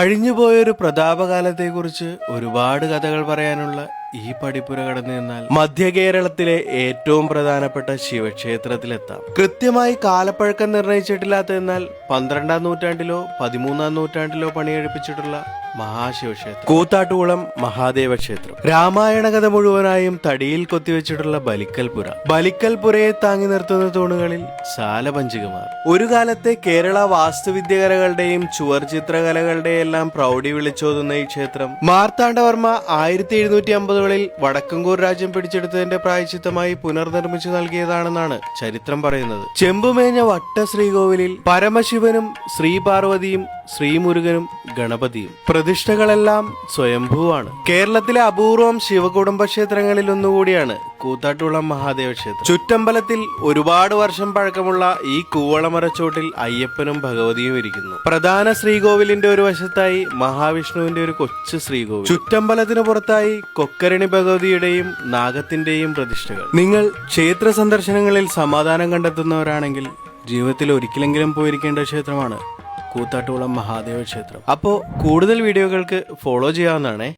കഴിഞ്ഞുപോയൊരു പ്രതാപകാലത്തെക്കുറിച്ച് ഒരുപാട് കഥകൾ പറയാനുള്ള ഈ പടിപ്പുര കടന്നു നിന്നാൽ മധ്യ കേരളത്തിലെ ഏറ്റവും പ്രധാനപ്പെട്ട ശിവക്ഷേത്രത്തിലെത്താം. കൃത്യമായി കാലപ്പഴക്കം നിർണയിച്ചിട്ടില്ലാത്ത എന്നാൽ 12-ാം നൂറ്റാണ്ടിലോ 13-ാം നൂറ്റാണ്ടിലോ പണിയെടുപ്പിച്ചിട്ടുള്ള മഹാശിവക്ഷേത്രം കൂത്താട്ടുകുളം മഹാദേവ ക്ഷേത്രം. രാമായണ കഥ മുഴുവനായും തടിയിൽ കൊത്തിവെച്ചിട്ടുള്ള ബലിക്കൽപുരയെ താങ്ങി നിർത്തുന്ന തൂണുകളിൽ ശാലപഞ്ചികമാർ. ഒരു കാലത്തെ കേരള വാസ്തുവിദ്യകലകളുടെയും ചുവർ ചിത്രകലകളുടെയും എല്ലാം പ്രൗഢി വിളിച്ചോതുന്ന ഈ ക്ഷേത്രം മാർത്താണ്ഡവർമ്മ 1750-കളിൽ വടക്കങ്കൂർ രാജ്യം പിടിച്ചെടുത്തതിന്റെ പ്രായശ്ചിത്തമായി പുനർനിർമ്മിച്ചു നൽകിയതാണെന്നാണ് ചരിത്രം പറയുന്നത്. ചെമ്പുമേഞ്ഞ വട്ട ശ്രീകോവിലിൽ പരമശിവനും ശ്രീപാർവതിയും ശ്രീമുരുകനും ഗണപതിയും. പ്രതിഷ്ഠകളെല്ലാം സ്വയംഭൂവാണ്. കേരളത്തിലെ അപൂർവം ശിവകുടുംബ ക്ഷേത്രങ്ങളിൽ ഒന്നുകൂടിയാണ് കൂത്താട്ടുകുളം മഹാദേവ ക്ഷേത്രം. ചുറ്റമ്പലത്തിൽ ഒരുപാട് വർഷം പഴക്കമുള്ള ഈ കൂവളമരച്ചോട്ടിൽ അയ്യപ്പനും ഭഗവതിയും ഇരിക്കുന്നു. പ്രധാന ശ്രീകോവിലിന്റെ ഒരു വശത്തായി മഹാവിഷ്ണുവിന്റെ ഒരു കൊച്ചു ശ്രീകോവിൽ, ചുറ്റമ്പലത്തിന് പുറത്തായി കൊക്കരണി ഭഗവതിയുടെയും നാഗത്തിന്റെയും പ്രതിഷ്ഠകൾ. നിങ്ങൾ ക്ഷേത്ര സന്ദർശനങ്ങളിൽ സമാധാനം കണ്ടെത്തുന്നവരാണെങ്കിൽ ജീവിതത്തിൽ ഒരിക്കലെങ്കിലും പോയിരിക്കേണ്ട ക്ഷേത്രമാണ് കൂത്താട്ടുകുളം മഹാദേവ ക്ഷേത്രം. അപ്പോൾ കൂടുതൽ വീഡിയോകൾക്ക് ഫോളോ ചെയ്യാവുന്നതാണേ.